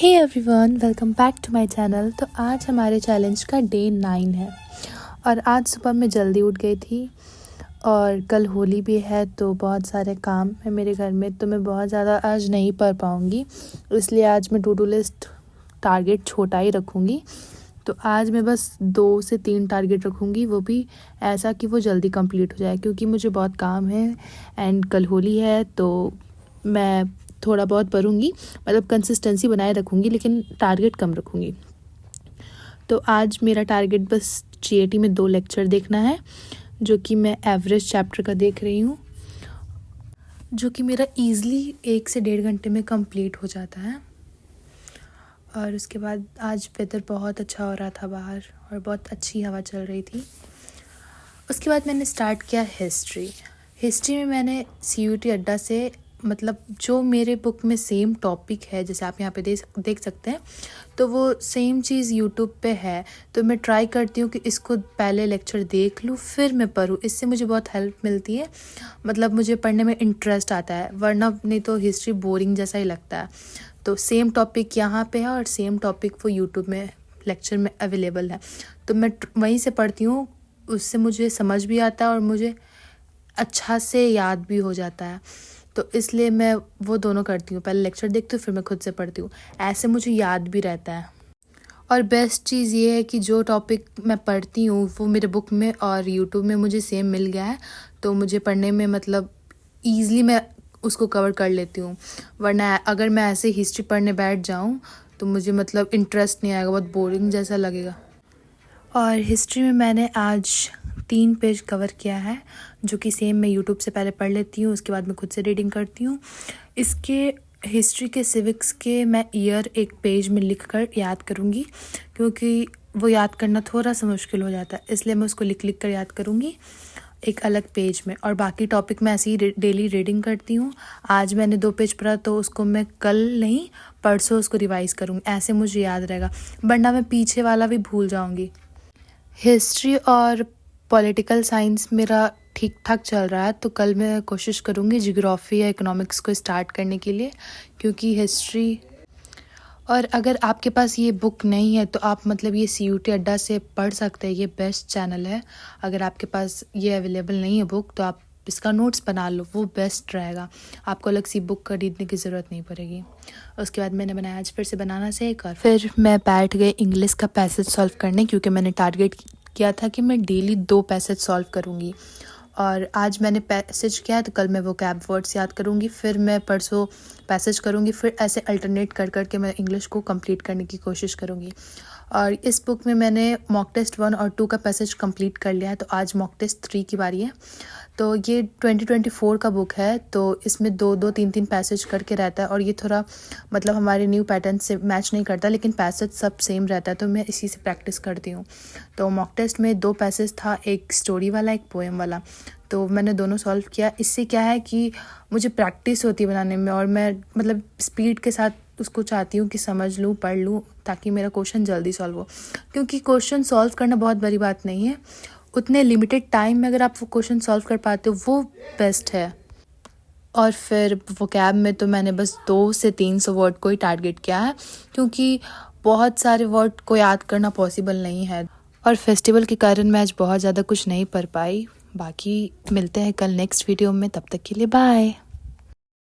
Hey everyone, welcome back to my channel. तो आज हमारे चैलेंज का डे 9 है और आज सुबह मैं जल्दी उठ गई थी और कल होली भी है तो बहुत सारे काम है मेरे घर में, तो मैं बहुत ज़्यादा आज नहीं पढ़ पाऊँगी, इसलिए आज मैं टू डू लिस्ट टारगेट छोटा ही रखूँगी। तो आज मैं बस 2 से 3 टारगेट रखूँगी, वो भी ऐसा कि वो जल्दी कंप्लीट हो जाए, क्योंकि मुझे बहुत काम है एंड कल होली है। तो मैं थोड़ा बहुत पढ़ूँगी, मतलब कंसिस्टेंसी बनाए रखूँगी, लेकिन टारगेट कम रखूँगी। तो आज मेरा टारगेट बस GAT में 2 लेक्चर देखना है, जो कि मैं एवरेज चैप्टर का देख रही हूँ, जो कि मेरा ईज़िली 1 से 1.5 घंटे में कंप्लीट हो जाता है। और उसके बाद आज वेदर बहुत अच्छा हो रहा था बाहर और बहुत अच्छी हवा चल रही थी। उसके बाद मैंने स्टार्ट किया हिस्ट्री में मैंने CUT अड्डा से, मतलब जो मेरे बुक में सेम टॉपिक है, जैसे आप यहाँ पे देख सकते हैं, तो वो सेम चीज़ यूट्यूब पे है। तो मैं ट्राई करती हूँ कि इसको पहले लेक्चर देख लूँ फिर मैं पढूँ, इससे मुझे बहुत हेल्प मिलती है, मतलब मुझे पढ़ने में इंटरेस्ट आता है, वरना नहीं तो हिस्ट्री बोरिंग जैसा ही लगता है। तो सेम टॉपिक यहाँ पे है और सेम टॉपिक वो यूट्यूब में लेक्चर में अवेलेबल है, तो मैं वहीं से पढ़ती हूँ, उससे मुझे समझ भी आता है और मुझे अच्छा से याद भी हो जाता है। तो इसलिए मैं वो दोनों करती हूँ, पहले लेक्चर देखती हूँ फिर मैं खुद से पढ़ती हूँ, ऐसे मुझे याद भी रहता है। और बेस्ट चीज़ ये है कि जो टॉपिक मैं पढ़ती हूँ वो मेरे बुक में और यूट्यूब में मुझे सेम मिल गया है, तो मुझे पढ़ने में मतलब ईज़िली मैं उसको कवर कर लेती हूँ। वरना अगर मैं ऐसे हिस्ट्री पढ़ने बैठ जाऊँ तो मुझे मतलब इंटरेस्ट नहीं आएगा, बहुत बोरिंग जैसा लगेगा। और हिस्ट्री में मैंने आज 3 पेज कवर किया है, जो कि सेम मैं यूट्यूब से पहले पढ़ लेती हूँ, उसके बाद मैं खुद से रीडिंग करती हूँ। इसके हिस्ट्री के सिविक्स के मैं ईयर एक पेज में लिख कर याद करूँगी, क्योंकि वो याद करना थोड़ा सा मुश्किल हो जाता है, इसलिए मैं उसको लिख कर याद करूँगी एक अलग पेज में। और बाकी टॉपिक मैं ऐसे ही डेली रीडिंग करती हूँ। आज मैंने 2 पेज पढ़ा तो उसको मैं कल नहीं परसों उसको रिवाइज़ करूँगी, ऐसे मुझे याद रहेगा, वरना मैं पीछे वाला भी भूल जाऊँगी। हिस्ट्री और पॉलिटिकल साइंस मेरा ठीक ठाक चल रहा है, तो कल मैं कोशिश करूँगी जियोग्राफी या इकोनॉमिक्स को स्टार्ट करने के लिए, क्योंकि हिस्ट्री। और अगर आपके पास ये बुक नहीं है तो आप मतलब ये CUT अड्डा से पढ़ सकते हैं, ये बेस्ट चैनल है। अगर आपके पास ये अवेलेबल नहीं है बुक तो आप इसका नोट्स बना लो, वो बेस्ट रहेगा, आपको अलग सी बुक खरीदने की ज़रूरत नहीं पड़ेगी। उसके बाद मैंने बनाया आज फिर से बनाना सीख, और फिर मैं बैठ गई इंग्लिश का पैसेज सॉल्व करने, क्योंकि मैंने टारगेट किया था कि मैं डेली 2 पैसेज सॉल्व करूँगी। और आज मैंने पैसेज किया है तो कल मैं वो कैब वर्ड्स याद करूँगी, फिर मैं परसों पैसेज करूँगी, फिर ऐसे अल्टरनेट कर करके मैं इंग्लिश को कंप्लीट करने की कोशिश करूँगी। और इस बुक में मैंने मॉक टेस्ट 1 और 2 का पैसेज कंप्लीट कर लिया है, तो आज मॉक टेस्ट 3 की बारी है। तो ये 2024 का बुक है, तो इसमें 2-2, 3-3 पैसेज करके रहता है, और ये थोड़ा मतलब हमारे न्यू पैटर्न से मैच नहीं करता, लेकिन पैसेज सब सेम रहता है, तो मैं इसी से प्रैक्टिस करती हूँ। तो मॉक टेस्ट में 2 पैसेज था, एक स्टोरी वाला एक पोएम वाला, तो मैंने दोनों सॉल्व किया। इससे क्या है कि मुझे प्रैक्टिस होती है बनाने में, और मैं मतलब स्पीड के साथ उसको चाहती हूँ कि समझ लूँ, पढ़ लूँ, ताकि मेरा क्वेश्चन जल्दी सॉल्व हो, क्योंकि क्वेश्चन सॉल्व करना बहुत बड़ी बात नहीं है, उतने लिमिटेड टाइम में अगर आप वो क्वेश्चन सॉल्व कर पाते हो वो बेस्ट है। और फिर वोकैब में तो मैंने बस 200 से 300 वर्ड को ही टारगेट किया है, क्योंकि बहुत सारे वर्ड को याद करना पॉसिबल नहीं है, और फेस्टिवल के कारण मैं आज बहुत ज़्यादा कुछ नहीं पढ़ पाई। बाकी मिलते हैं कल नेक्स्ट वीडियो में, तब तक के लिए बाय।